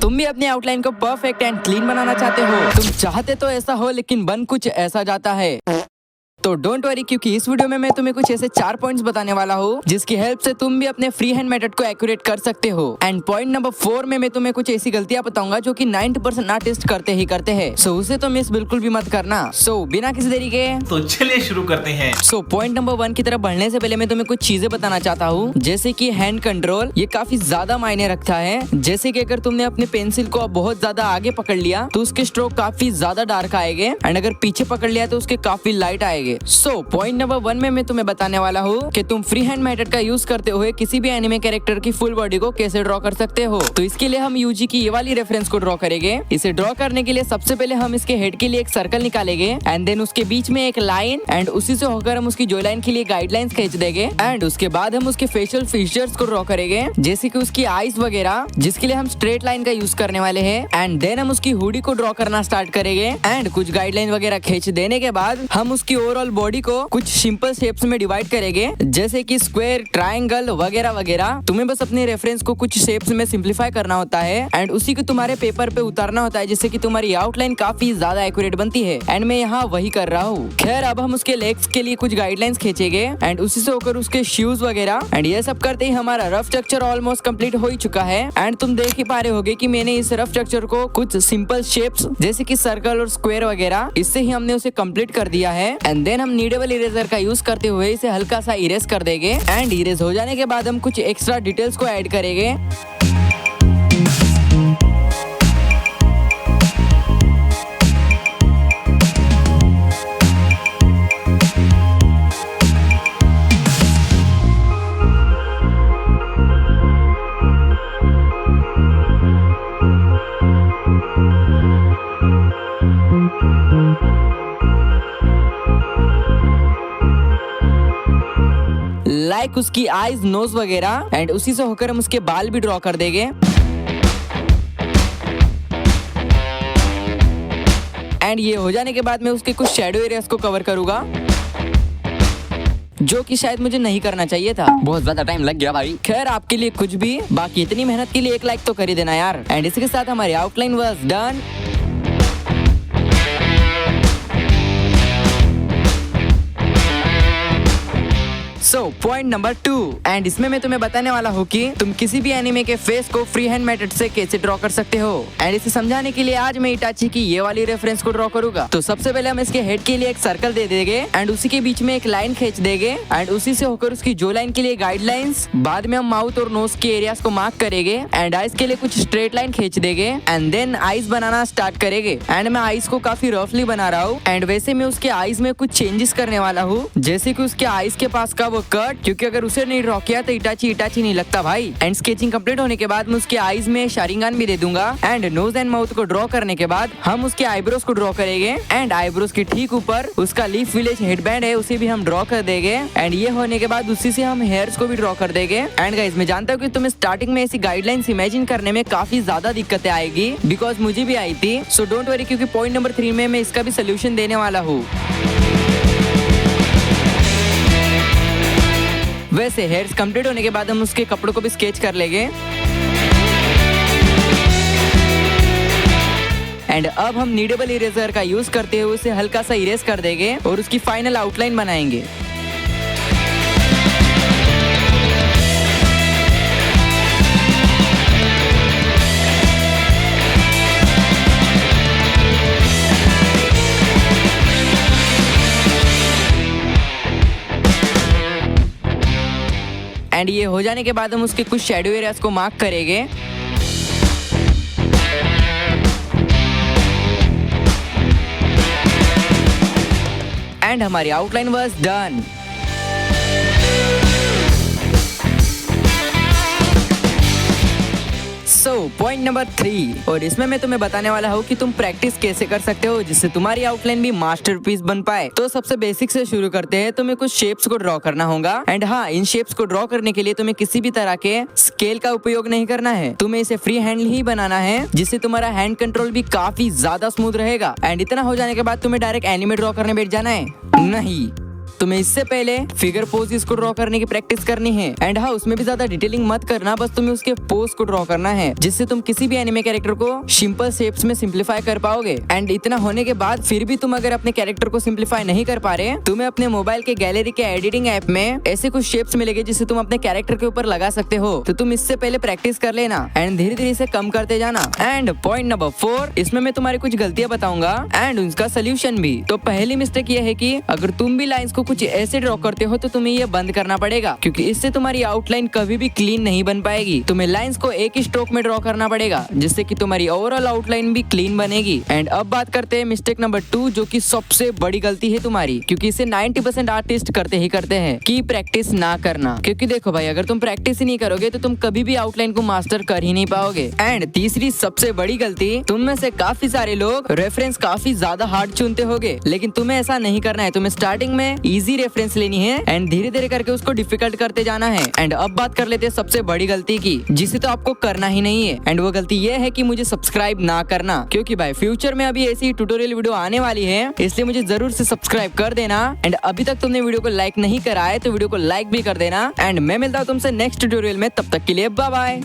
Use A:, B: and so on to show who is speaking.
A: तुम भी अपनी आउटलाइन को परफेक्ट एंड क्लीन बनाना चाहते हो। तुम चाहते तो ऐसा हो लेकिन बन कुछ ऐसा जाता है। तो डोंट वरी, क्योंकि इस वीडियो में मैं तुम्हें कुछ ऐसे 4 पॉइंट्स बताने वाला हूँ जिसकी हेल्प से तुम भी अपने फ्री हैंड मेथड को एक्यूरेट कर सकते हो। एंड पॉइंट नंबर 4 में मैं तुम्हें कुछ ऐसी गलतियां बताऊंगा जो कि 90% आर्टिस्ट करते ही करते हैं। सो उसे तो मिस बिल्कुल भी मत करना। सो बिना किसी देरी के
B: तो चलिए शुरू करते हैं।
A: सो पॉइंट नंबर 1 की तरफ बढ़ने से पहले मैं तुम्हें कुछ चीजें बताना चाहता हूँ, जैसे कि हैंड कंट्रोल। ये काफी ज्यादा मायने रखता है। जैसे कि अगर तुमने अपने पेंसिल को बहुत ज्यादा आगे पकड़ लिया तो उसके स्ट्रोक काफी ज्यादा डार्क आएंगे, एंड अगर पीछे पकड़ लिया तो उसके काफी लाइट आएंगे। सो पॉइंट नंबर 1 में मैं तुम्हें बताने वाला हूँ कि तुम फ्री हैंड मेथड का यूज करते हुए किसी भी एनिमे कैरेक्टर की फुल बॉडी को कैसे ड्रॉ कर सकते हो। तो इसके लिए हम यूजी की ये वाली रेफरेंस को ड्रॉ करेंगे। इसे ड्रॉ करने के लिए सबसे पहले हम इसके हेड के लिए एक सर्कल निकालेंगे, एंड देन उसके बीच में एक लाइन, एंड उसी से होकर हम उसकी जो लाइन के लिए गाइडलाइंस खींच देंगे। एंड उसके बाद हम उसके फेशियल फीचर्स को ड्रॉ करेंगे, जैसे कि उसकी आईज वगैरह, जिसके लिए हम स्ट्रेट लाइन का यूज करने वाले हैं। एंड देन हम उसकी हुडी को ड्रॉ करना स्टार्ट करेंगे, एंड कुछ गाइडलाइन वगैरह खींच देने के बाद हम उसकी ओवरऑल बॉडी को कुछ सिंपल शेप्स में डिवाइड करेंगे, जैसे कि स्क्वायर, ट्रायंगल वगैरह वगैरह। तुम्हें बस अपने रेफरेंस को कुछ शेप्स में सिंप्लीफाई करना होता है, एंड उसी को तुम्हारे पेपर पे उतारना होता है, जिससे कि तुम्हारी आउटलाइन काफी ज्यादा एक्यूरेट बनती है। एंड मैं यहाँ वही कर रहा हूँ। खैर, अब हम उसके लेग्स के लिए कुछ गाइडलाइंस खींचेंगे, एंड उसी से होकर उसके शूज वगैरह। एंड ये सब करते ही हमारा रफ स्ट्रक्चर ऑलमोस्ट कंप्लीट हो ही चुका है। एंड तुम देख ही पा रहे होगे कि मैंने इस रफ स्ट्रक्चर को कुछ सिंपल शेप्स जैसे कि सर्कल और स्क्वायर वगैरह, इससे ही हमने उसे कंप्लीट कर दिया है। एंड देन हम नीडेबल इरेजर का यूज करते हुए इसे हल्का सा इरेज कर देंगे। एंड इरेज हो जाने के बाद हम कुछ एक्स्ट्रा डिटेल्स को ऐड करेंगे। लाइक उसकी आईज, नोज वगैरह, एंड उसी से होकर हम उसके बाल भी ड्रॉ कर देंगे। एंड ये हो जाने के बाद मैं उसके कुछ शैडो एरियाज को कवर करूंगा, जो कि शायद मुझे नहीं करना चाहिए था। बहुत ज्यादा टाइम लग गया भाई। खैर, आपके लिए कुछ भी, बाकी इतनी मेहनत के लिए एक लाइक तो कर ही देना यार। एंड इसके साथ हमारी outline was done. So point number 2, and इसमें मैं तुम्हें बताने वाला हूँ कि तुम किसी भी एनिमे के फेस को फ्री हैंड मेथड से कैसे ड्रॉ कर सकते हो। एंड इसे समझाने के लिए आज मैं इटाची की ये वाली रेफरेंस को ड्रॉ करूंगा। तो सबसे पहले हम इसके हेड के लिए एक सर्कल दे देंगे, एंड उसी के बीच में एक लाइन खींच देंगे, एंड उसी से होकर उसकी जो लाइन के लिए गाइडलाइंस। बाद में हम माउथ और नोज के एरियाज को मार्क करेंगे, एंड आईज के लिए कुछ स्ट्रेट लाइन खींच देंगे, एंड देन आईज बनाना स्टार्ट करेंगे। एंड मैं आईज को काफी रफली बना रहा हूँ। एंड वैसे मैं उसके आईज में कुछ चेंजेस करने वाला हूँ, जैसे कि उसके आईज के पास का वो कट, क्योंकि अगर उसे नहीं ड्रॉ किया तो इटाची नहीं लगता भाई। एंड स्केचिंग कंप्लीट होने के बाद मैं उसके आईज में शारिंगान भी दे दूंगा। एंड नोज एंड माउथ को ड्रॉ करने के बाद हम उसके आईब्रोज को ड्रॉ करेंगे, एंड आईब्रोज के ठीक ऊपर उसका लीफ विलेज हेडबैंड है, उसे भी हम ड्रॉ कर देंगे। एंड ये होने के बाद उसी से हम हेयर्स को भी ड्रॉ कर देंगे। एंड गाइस, मैं जानता हूँ कि तुम्हें स्टार्टिंग में ऐसी गाइडलाइंस इमेजिन करने में काफी ज्यादा दिक्कतें आएगी, बिकॉज मुझे भी आई थी। सो डोंट वरी, क्योंकि पॉइंट नंबर 3 में मैं इसका भी सोल्यूशन देने वाला हूँ। वैसे हेयर्स कंप्लीट होने के बाद हम उसके कपड़ों को भी स्केच कर लेंगे। एंड अब हम नीडेबल इरेजर का यूज करते हुए उसे हल्का सा इरेज कर देंगे और उसकी फाइनल आउटलाइन बनाएंगे। एंड ये हो जाने के बाद हम उसके कुछ शैडो एरियाज को मार्क करेंगे। एंड हमारी outline was done. So point number 3, और इसमें मैं तुम्हें बताने वाला हूँ कि तुम प्रैक्टिस कैसे कर सकते हो जिससे तुम्हारी आउटलाइन भी मास्टरपीस बन पाए। तो सबसे बेसिक से शुरू करते हैं। तुम्हें कुछ शेप्स को ड्रॉ करना होगा। एंड हाँ, इन शेप्स को ड्रॉ करने के लिए तुम्हें किसी भी तरह के स्केल का उपयोग नहीं करना है। तुम्हें इसे फ्री हैंड ही बनाना है, जिससे तुम्हारा हैंड कंट्रोल भी काफी ज्यादा स्मूथ रहेगा। एंड इतना हो जाने के बाद तुम्हें डायरेक्ट एनिमे ड्रॉ करने बैठ जाना है। नहीं, तुम्हें इससे पहले फिगर पोजेस को ड्रॉ करने की प्रैक्टिस करनी है। एंड हाँ, उसमें भी ज्यादा डिटेलिंग मत करना, बस तुम्हें उसके पोज को ड्रॉ करना है, जिससे तुम किसी भी एनिमे कैरेक्टर को सिंपल शेप्स में सिंप्लीफाई कर पाओगे। एंड इतना होने के बाद फिर भी तुम अगर अपने कैरेक्टर को सिंप्लीफाई नहीं कर पा रहे, तुम्हें अपने मोबाइल के गैलरी के एडिटिंग ऐप में ऐसे कुछ शेप्स मिलेंगे जिसे तुम अपने कैरेक्टर के ऊपर लगा सकते हो। तो तुम इससे पहले प्रैक्टिस कर लेना एंड धीरे धीरे इसे कम करते जाना। एंड पॉइंट नंबर 4, इसमें मैं तुम्हारी कुछ गलतियां बताऊंगा एंड उनका सोल्यूशन भी। तो पहली मिस्टेक ये है कि अगर तुम भी लाइंस को कुछ ऐसे ड्रॉ करते हो तो तुम्हें ये बंद करना पड़ेगा, क्योंकि इससे तुम्हारी आउटलाइन कभी भी क्लीन नहीं बन पाएगी। तुम्हें लाइंस को एक ही स्ट्रोक में ड्रॉ करना पड़ेगा, जिससे कि तुम्हारी ओवरऑल आउटलाइन भी क्लीन बनेगी। एंड अब बात करते हैं मिस्टेक नंबर 2, जो कि सबसे बड़ी गलती है तुम्हारी, क्योंकि इसे 90% आर्टिस्ट करते ही करते हैं, कि प्रैक्टिस ना करना। क्योंकि देखो भाई, अगर तुम प्रैक्टिस ही नहीं करोगे तो तुम कभी भी आउटलाइन को मास्टर कर ही नहीं पाओगे। एंड तीसरी सबसे बड़ी गलती, तुम में से काफी सारे लोग रेफरेंस काफी ज्यादा हार्ड चुनते होगे, लेकिन तुम्हें ऐसा नहीं करना है। तुम्हें स्टार्टिंग में इजी रेफरेंस लेनी है एंड धीरे धीरे करके उसको डिफिकल्ट करते जाना है। एंड अब बात कर लेते हैं सबसे बड़ी गलती की, जिसे तो आपको करना ही नहीं है। एंड वो गलती ये है कि मुझे सब्सक्राइब ना करना, क्योंकि भाई फ्यूचर में अभी ऐसी ट्यूटोरियल वीडियो आने वाली है, इसलिए मुझे जरूर से सब्सक्राइब कर देना। एंड अभी तक तुमने वीडियो को लाइक नहीं करा है तो वीडियो को लाइक भी कर देना। एंड मैं मिलता हूँ तुमसे नेक्स्ट ट्यूटोरियल में, तब तक के लिए बाय बाय।